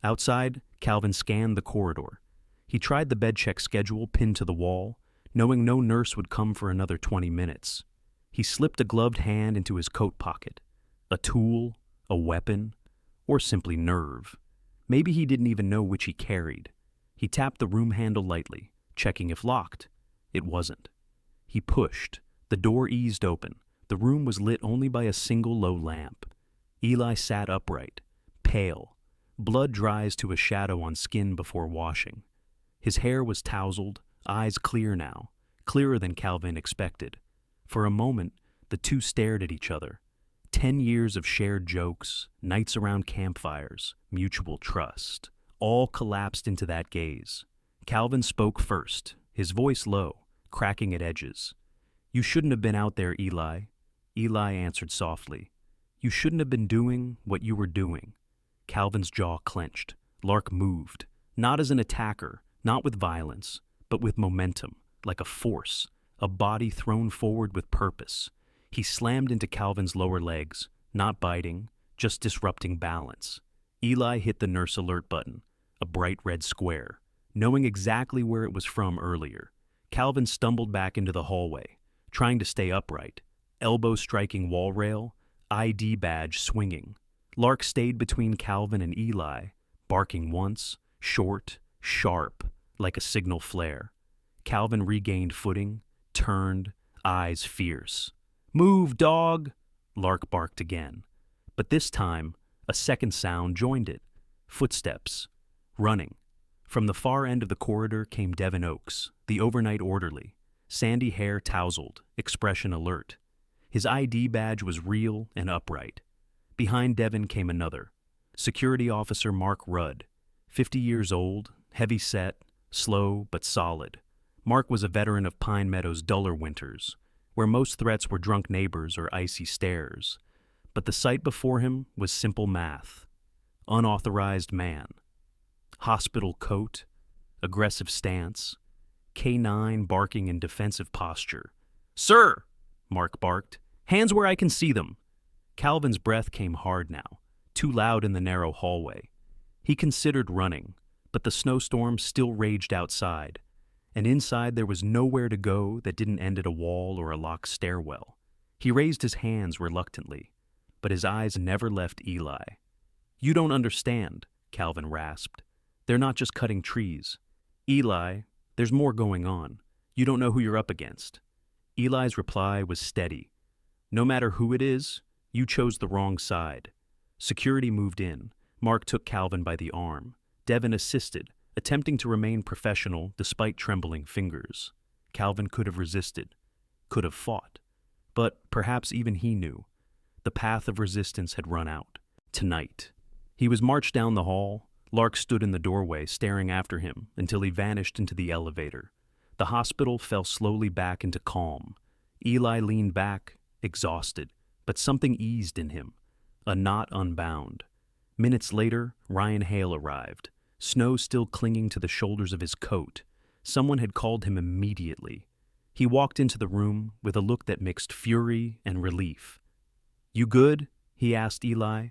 Outside, Calvin scanned the corridor. He tried the bed check schedule pinned to the wall, knowing no nurse would come for another 20 minutes. He slipped a gloved hand into his coat pocket. A tool, a weapon, or simply nerve. Maybe he didn't even know which he carried. He tapped the room handle lightly, checking if locked. It wasn't. He pushed. The door eased open. The room was lit only by a single low lamp. Eli sat upright, pale. Blood dries to a shadow on skin before washing. His hair was tousled, eyes clear now, clearer than Calvin expected. For a moment, the two stared at each other. 10 years of shared jokes, nights around campfires, mutual trust, all collapsed into that gaze. Calvin spoke first, his voice low, cracking at edges. "You shouldn't have been out there, Eli." Eli answered softly. You shouldn't have been doing what you were doing. Calvin's jaw clenched. Lark moved, not as an attacker, not with violence, but with momentum, like a force, a body thrown forward with purpose. He slammed into Calvin's lower legs, not biting, just disrupting balance. Eli hit the nurse alert button, a bright red square, knowing exactly where it was from earlier. Calvin stumbled back into the hallway, trying to stay upright, elbow striking wall rail, ID badge swinging. Lark stayed between Calvin and Eli, barking once, short, sharp, like a signal flare. Calvin regained footing, turned, eyes fierce. "Move, dog!" Lark barked again. But this time, a second sound joined it. Footsteps. Running. From the far end of the corridor came Devin Oakes, the overnight orderly. Sandy hair tousled, expression alert. His ID badge was real and upright. Behind Devin came another. Security Officer Mark Rudd. 50 years old, heavy-set, slow but solid. Mark was a veteran of Pine Meadow's duller winters, where most threats were drunk neighbors or icy stares. But the sight before him was simple math. Unauthorized man. Hospital coat. Aggressive stance. K9 barking in defensive posture. "Sir!" Mark barked. "Hands where I can see them." Calvin's breath came hard now, too loud in the narrow hallway. He considered running, but the snowstorm still raged outside, and inside there was nowhere to go that didn't end at a wall or a locked stairwell. He raised his hands reluctantly, but his eyes never left Eli. "You don't understand," Calvin rasped. "They're not just cutting trees. Eli, there's more going on. You don't know who you're up against." Eli's reply was steady. "No matter who it is, you chose the wrong side." Security moved in. Mark took Calvin by the arm. Devin assisted, attempting to remain professional despite trembling fingers. Calvin could have resisted, could have fought. But perhaps even he knew. The path of resistance had run out. Tonight. He was marched down the hall. Lark stood in the doorway, staring after him until he vanished into the elevator. The hospital fell slowly back into calm. Eli leaned back, exhausted, but something eased in him. A knot unbound. Minutes later, Ryan Hale arrived, snow still clinging to the shoulders of his coat. Someone had called him immediately. He walked into the room with a look that mixed fury and relief. "You good?" he asked Eli.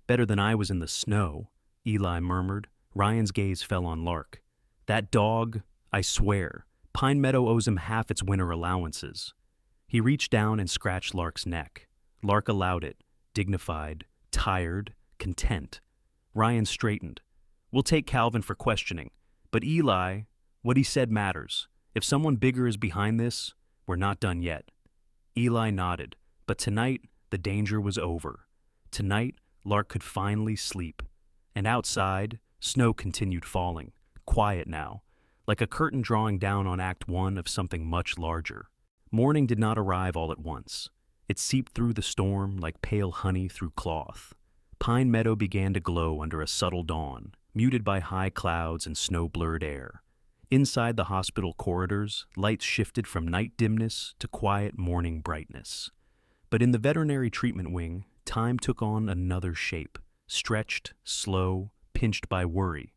"Better than I was in the snow," Eli murmured. Ryan's gaze fell on Lark. "That dog, I swear, Pine Meadow owes him half its winter allowances." He reached down and scratched Lark's neck. Lark allowed it, dignified, tired, content. Ryan straightened. "We'll take Calvin for questioning, but Eli, what he said matters. If someone bigger is behind this, we're not done yet." Eli nodded, but tonight the danger was over. Tonight, Lark could finally sleep. And outside, snow continued falling, quiet now, like a curtain drawing down on Act 1 of something much larger. Morning did not arrive all at once. It seeped through the storm like pale honey through cloth. Pine Meadow began to glow under a subtle dawn, muted by high clouds and snow-blurred air. Inside the hospital corridors, lights shifted from night dimness to quiet morning brightness. But in the veterinary treatment wing, time took on another shape, stretched, slow, pinched by worry.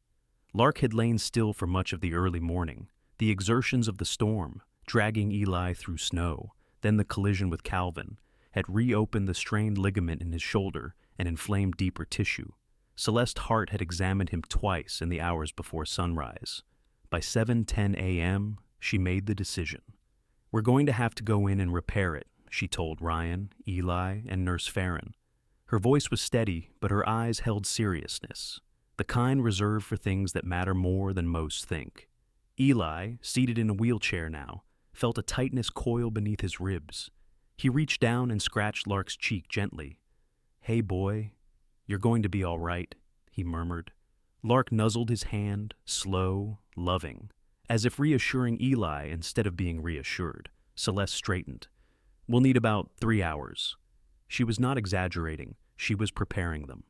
Lark had lain still for much of the early morning, the exertions of the storm, dragging Eli through snow, then the collision with Calvin, had reopened the strained ligament in his shoulder and inflamed deeper tissue. Celeste Hart had examined him twice in the hours before sunrise. By 7:10 a.m., she made the decision. "We're going to have to go in and repair it," she told Ryan, Eli, and Nurse Farron. Her voice was steady, but her eyes held seriousness, the kind reserved for things that matter more than most think. Eli, seated in a wheelchair now, felt a tightness coil beneath his ribs. He reached down and scratched Lark's cheek gently. "Hey, boy, you're going to be all right," he murmured. Lark nuzzled his hand, slow, loving, as if reassuring Eli instead of being reassured. Celeste straightened. "We'll need about 3 hours." She was not exaggerating. She was preparing them.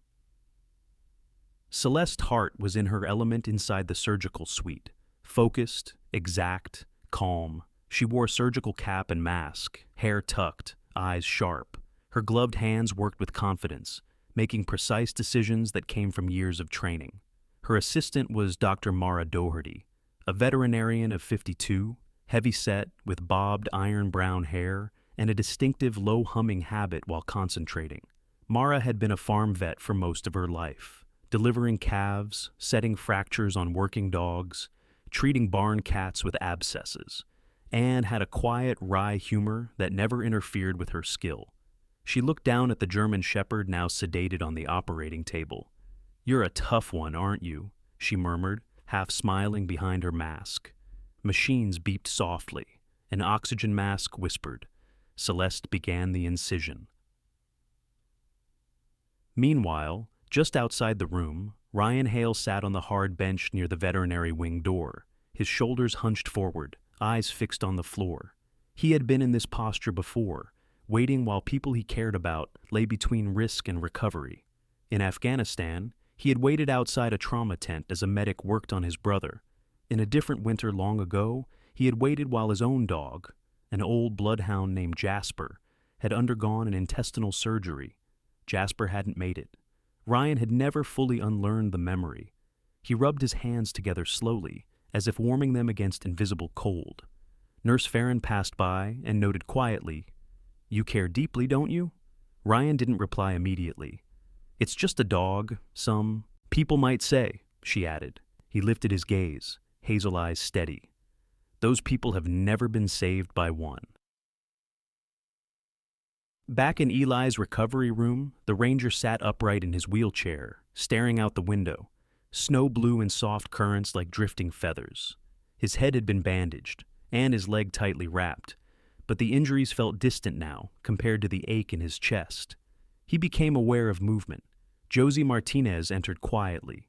Celeste Hart was in her element inside the surgical suite. Focused, exact, calm. She wore surgical cap and mask, hair tucked, eyes sharp. Her gloved hands worked with confidence, making precise decisions that came from years of training. Her assistant was Dr. Mara Doherty, a veterinarian of 52, heavy-set, with bobbed iron-brown hair and a distinctive low-humming habit while concentrating. Mara had been a farm vet for most of her life, delivering calves, setting fractures on working dogs, treating barn cats with abscesses, and had a quiet, wry humor that never interfered with her skill. She looked down at the German Shepherd now sedated on the operating table. "You're a tough one, aren't you?" she murmured, half smiling behind her mask. Machines beeped softly. An oxygen mask whispered. Celeste began the incision. Meanwhile, just outside the room, Ryan Hale sat on the hard bench near the veterinary wing door, his shoulders hunched forward, eyes fixed on the floor. He had been in this posture before, waiting while people he cared about lay between risk and recovery. In Afghanistan, he had waited outside a trauma tent as a medic worked on his brother. In a different winter long ago, he had waited while his own dog, an old bloodhound named Jasper, had undergone an intestinal surgery. Jasper hadn't made it. Ryan had never fully unlearned the memory. He rubbed his hands together slowly, as if warming them against invisible cold. Nurse Farron passed by and noted quietly, "You care deeply, don't you?" Ryan didn't reply immediately. "It's just a dog, some people might say," she added. He lifted his gaze, hazel eyes steady. "Those people have never been saved by one." Back in Eli's recovery room, the ranger sat upright in his wheelchair, staring out the window. Snow blew in soft currents like drifting feathers. His head had been bandaged, and his leg tightly wrapped, but the injuries felt distant now compared to the ache in his chest. He became aware of movement. Josie Martinez entered quietly.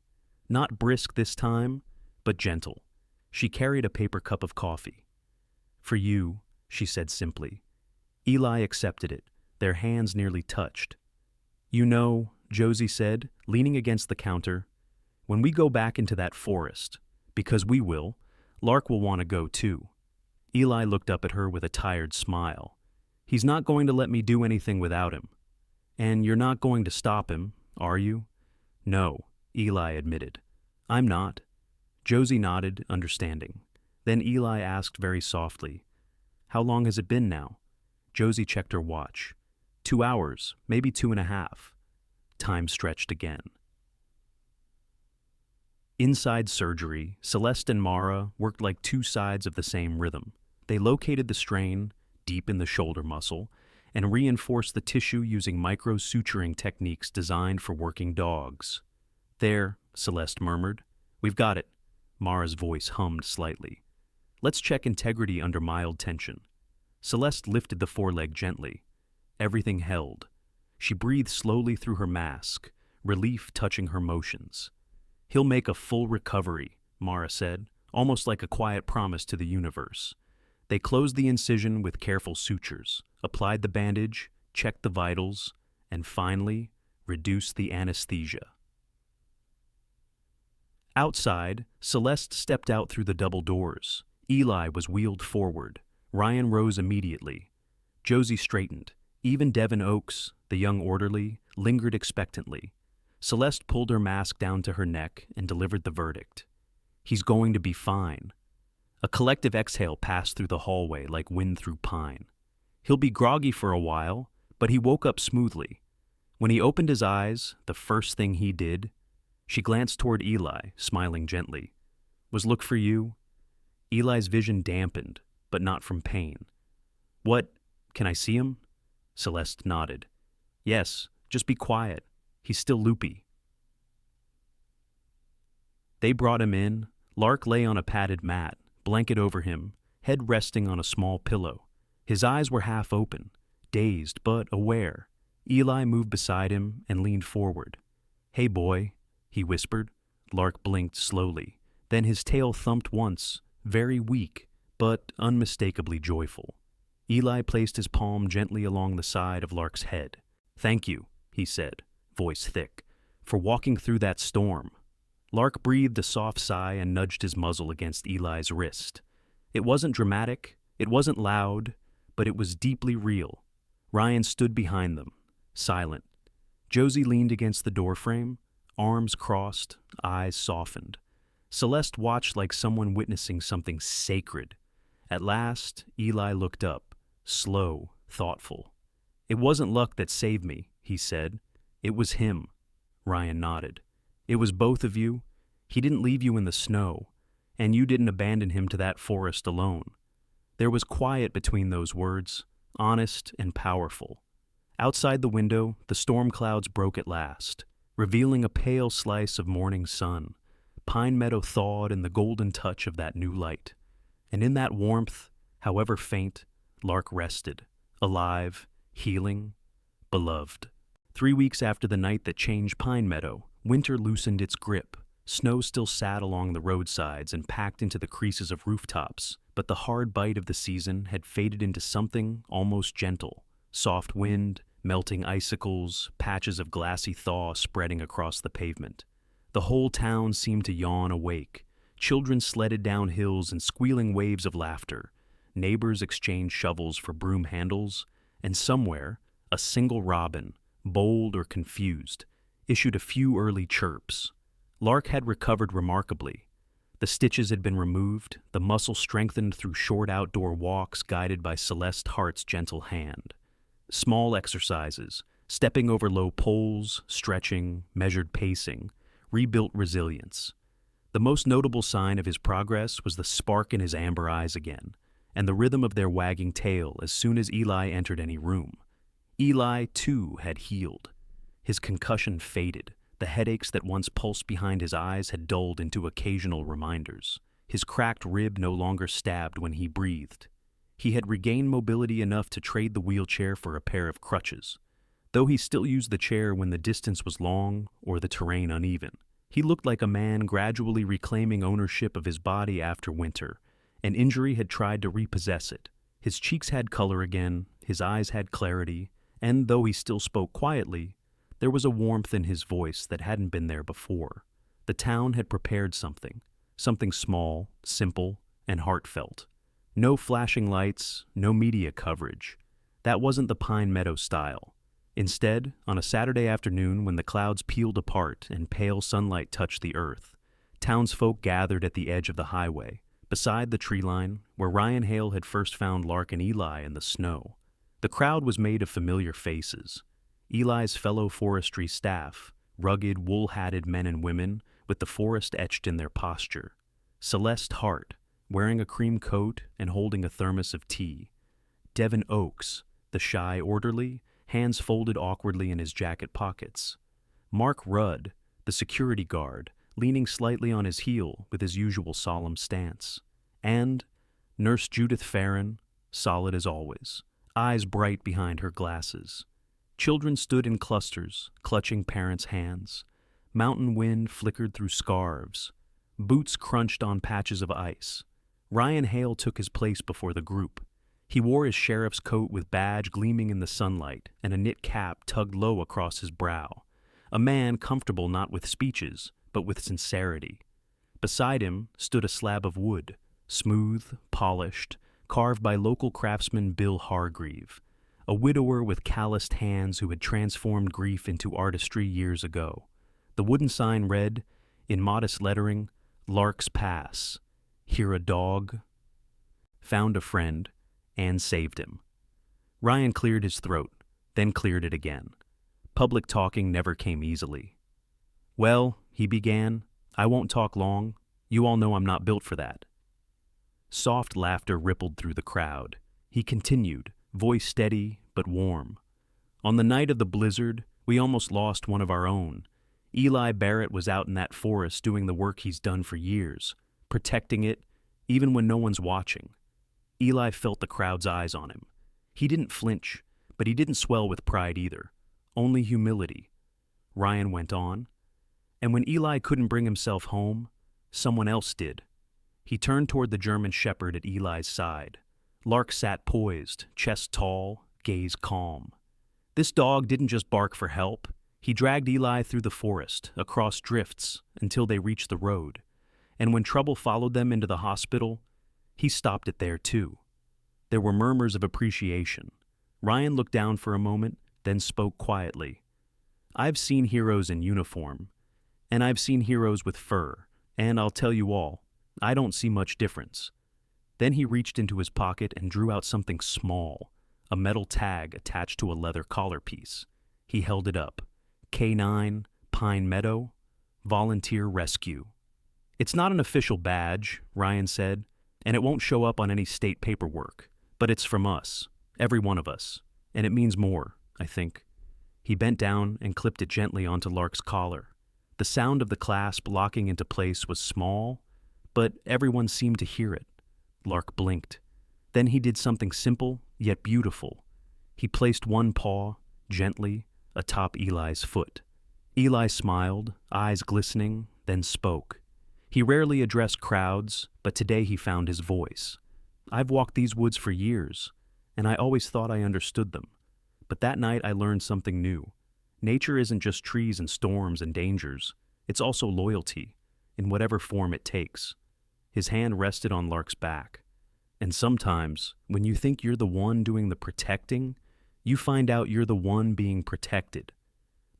Not brisk this time, but gentle. She carried a paper cup of coffee. "For you," she said simply. Eli accepted it. Their hands nearly touched. "You know," Josie said, leaning against the counter, "when we go back into that forest, because we will, Lark will want to go too." Eli looked up at her with a tired smile. "He's not going to let me do anything without him. And you're not going to stop him, are you?" "No," Eli admitted. "I'm not." Josie nodded, understanding. Then Eli asked very softly, "How long has it been now?" Josie checked her watch. 2 hours, maybe 2.5. Time stretched again. Inside surgery, Celeste and Mara worked like two sides of the same rhythm. They located the strain, deep in the shoulder muscle, and reinforced the tissue using micro-suturing techniques designed for working dogs. "There," Celeste murmured. "We've got it." Mara's voice hummed slightly. "Let's check integrity under mild tension." Celeste lifted the foreleg gently. Everything held. She breathed slowly through her mask, relief touching her motions. "He'll make a full recovery," Mara said, almost like a quiet promise to the universe. They closed the incision with careful sutures, applied the bandage, checked the vitals, and finally, reduced the anesthesia. Outside, Celeste stepped out through the double doors. Eli was wheeled forward. Ryan rose immediately. Josie straightened. Even Devin Oakes, the young orderly, lingered expectantly. Celeste pulled her mask down to her neck and delivered the verdict. "He's going to be fine." A collective exhale passed through the hallway like wind through pine. "He'll be groggy for a while, but he woke up smoothly. When he opened his eyes, the first thing he did," she glanced toward Eli, smiling gently, "was look for you." Eli's vision dampened, but not from pain. "What? Can I see him?" Celeste nodded. "Yes, just be quiet. He's still loopy." They brought him in. Lark lay on a padded mat, blanket over him, head resting on a small pillow. His eyes were half open, dazed but aware. Eli moved beside him and leaned forward. "Hey, boy," he whispered. Lark blinked slowly. Then his tail thumped once, very weak, but unmistakably joyful. Eli placed his palm gently along the side of Lark's head. "Thank you," he said, voice thick, "for walking through that storm." Lark breathed a soft sigh and nudged his muzzle against Eli's wrist. It wasn't dramatic, it wasn't loud, but it was deeply real. Ryan stood behind them, silent. Josie leaned against the doorframe, arms crossed, eyes softened. Celeste watched like someone witnessing something sacred. At last, Eli looked up, slow, thoughtful. "It wasn't luck that saved me," he said. "It was him." Ryan nodded. "It was both of you. He didn't leave you in the snow, and you didn't abandon him to that forest alone." There was quiet between those words, honest and powerful. Outside the window, the storm clouds broke at last, revealing a pale slice of morning sun. Pine Meadow thawed in the golden touch of that new light. And in that warmth, however faint, Lark rested, alive, healing, beloved. 3 weeks after the night that changed Pine Meadow, winter loosened its grip. Snow still sat along the roadsides and packed into the creases of rooftops, but the hard bite of the season had faded into something almost gentle. Soft wind, melting icicles, patches of glassy thaw spreading across the pavement. The whole town seemed to yawn awake. Children sledded down hills in squealing waves of laughter. Neighbors exchanged shovels for broom handles, and somewhere, a single robin, bold or confused, issued a few early chirps. Lark had recovered remarkably. The stitches had been removed, the muscle strengthened through short outdoor walks guided by Celeste Hart's gentle hand. Small exercises, stepping over low poles, stretching, measured pacing, rebuilt resilience. The most notable sign of his progress was the spark in his amber eyes again, and the rhythm of their wagging tail as soon as Eli entered any room. Eli, too, had healed. His concussion faded. The headaches that once pulsed behind his eyes had dulled into occasional reminders. His cracked rib no longer stabbed when he breathed. He had regained mobility enough to trade the wheelchair for a pair of crutches. Though he still used the chair when the distance was long or the terrain uneven, he looked like a man gradually reclaiming ownership of his body after winter. An injury had tried to repossess it. His cheeks had color again, his eyes had clarity, and though he still spoke quietly, there was a warmth in his voice that hadn't been there before. The town had prepared something small, simple, and heartfelt. No flashing lights, no media coverage. That wasn't the Pine Meadow style. Instead, on a Saturday afternoon when the clouds peeled apart and pale sunlight touched the earth, townsfolk gathered at the edge of the highway, beside the tree line where Ryan Hale had first found Lark and Eli in the snow. The crowd was made of familiar faces. Eli's fellow forestry staff, rugged, wool-hatted men and women with the forest etched in their posture. Celeste Hart, wearing a cream coat and holding a thermos of tea. Devin Oakes, the shy orderly, hands folded awkwardly in his jacket pockets. Mark Rudd, the security guard, leaning slightly on his heel with his usual solemn stance. And Nurse Judith Farron, solid as always, eyes bright behind her glasses. Children stood in clusters, clutching parents' hands. Mountain wind flickered through scarves. Boots crunched on patches of ice. Ryan Hale took his place before the group. He wore his sheriff's coat with badge gleaming in the sunlight and a knit cap tugged low across his brow. A man comfortable not with speeches, but with sincerity. Beside him stood a slab of wood, smooth, polished, carved by local craftsman Bill Hargreave, a widower with calloused hands who had transformed grief into artistry years ago. The wooden sign read, in modest lettering, Lark's Pass. Hear a dog? Found a friend, and saved him. Ryan cleared his throat, then cleared it again. Public talking never came easily. "Well," he began, "I won't talk long. You all know I'm not built for that." Soft laughter rippled through the crowd. He continued, voice steady but warm. "On the night of the blizzard, we almost lost one of our own. Eli Barrett was out in that forest doing the work he's done for years, protecting it, even when no one's watching. Eli felt the crowd's eyes on him. He didn't flinch, but he didn't swell with pride either. Only humility." Ryan went on. "And when Eli couldn't bring himself home, someone else did." He turned toward the German shepherd at Eli's side. Lark sat poised, chest tall, gaze calm. This dog didn't just bark for help. He dragged Eli through the forest, across drifts, until they reached the road. And when trouble followed them into the hospital, he stopped it there too. There were murmurs of appreciation. Ryan looked down for a moment, then spoke quietly. I've seen heroes in uniform, and I've seen heroes with fur, and I'll tell you all, I don't see much difference. Then he reached into his pocket and drew out something small, a metal tag attached to a leather collar piece. He held it up. K9, Pine Meadow, Volunteer Rescue. It's not an official badge, Ryan said, and it won't show up on any state paperwork, but it's from us, every one of us, and it means more, I think. He bent down and clipped it gently onto Lark's collar. The sound of the clasp locking into place was small, but everyone seemed to hear it. Lark blinked. Then he did something simple, yet beautiful. He placed one paw, gently, atop Eli's foot. Eli smiled, eyes glistening, then spoke. He rarely addressed crowds, but today he found his voice. I've walked these woods for years, and I always thought I understood them. But that night I learned something new. Nature isn't just trees and storms and dangers. It's also loyalty, in whatever form it takes. His hand rested on Lark's back. And sometimes, when you think you're the one doing the protecting, you find out you're the one being protected.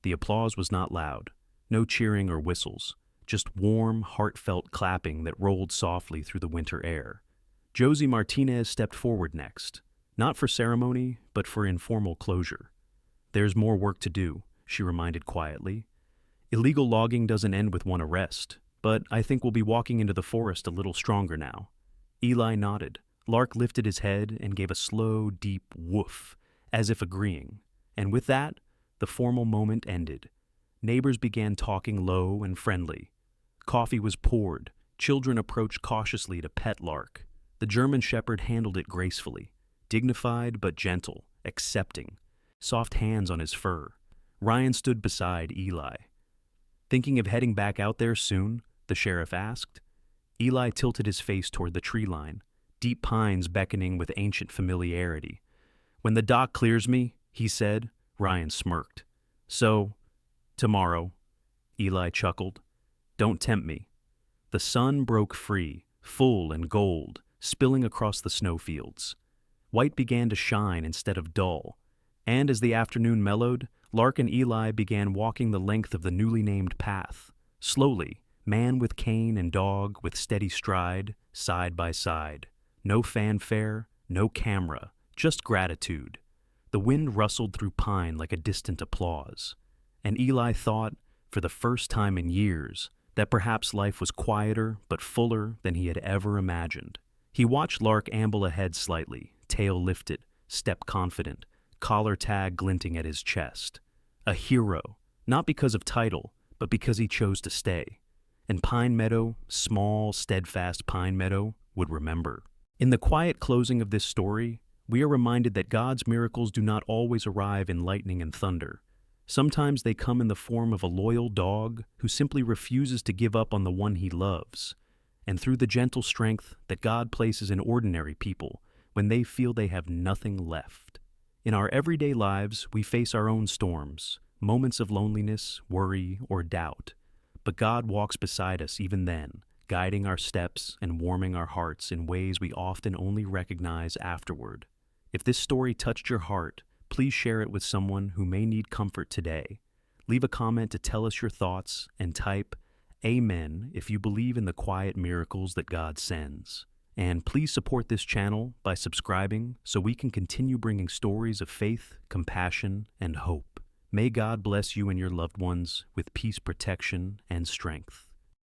The applause was not loud, no cheering or whistles, just warm, heartfelt clapping that rolled softly through the winter air. Josie Martinez stepped forward next, not for ceremony, but for informal closure. There's more work to do, she reminded quietly. Illegal logging doesn't end with one arrest, but I think we'll be walking into the forest a little stronger now. Eli nodded. Lark lifted his head and gave a slow, deep woof, as if agreeing. And with that, the formal moment ended. Neighbors began talking low and friendly. Coffee was poured. Children approached cautiously to pet Lark. The German Shepherd handled it gracefully, dignified but gentle, accepting, soft hands on his fur. Ryan stood beside Eli. Thinking of heading back out there soon? The sheriff asked. Eli tilted his face toward the tree line, deep pines beckoning with ancient familiarity. When the dock clears me, he said. Ryan smirked. So, tomorrow, Eli chuckled. Don't tempt me. The sun broke free, full and gold, spilling across the snowfields. White began to shine instead of dull, and as the afternoon mellowed, Lark and Eli began walking the length of the newly named path, slowly, man with cane and dog with steady stride, side by side. No fanfare, no camera, just gratitude. The wind rustled through pine like a distant applause, and Eli thought, for the first time in years, that perhaps life was quieter but fuller than he had ever imagined. He watched Lark amble ahead slightly, tail lifted, step confident, collar tag glinting at his chest. A hero, not because of title, but because he chose to stay. And Pine Meadow, small, steadfast Pine Meadow, would remember. In the quiet closing of this story, we are reminded that God's miracles do not always arrive in lightning and thunder. Sometimes they come in the form of a loyal dog who simply refuses to give up on the one he loves, and through the gentle strength that God places in ordinary people when they feel they have nothing left. In our everyday lives, we face our own storms, moments of loneliness, worry, or doubt. But God walks beside us even then, guiding our steps and warming our hearts in ways we often only recognize afterward. If this story touched your heart, please share it with someone who may need comfort today. Leave a comment to tell us your thoughts and type Amen if you believe in the quiet miracles that God sends. And please support this channel by subscribing so we can continue bringing stories of faith, compassion, and hope. May God bless you and your loved ones with peace, protection, and strength.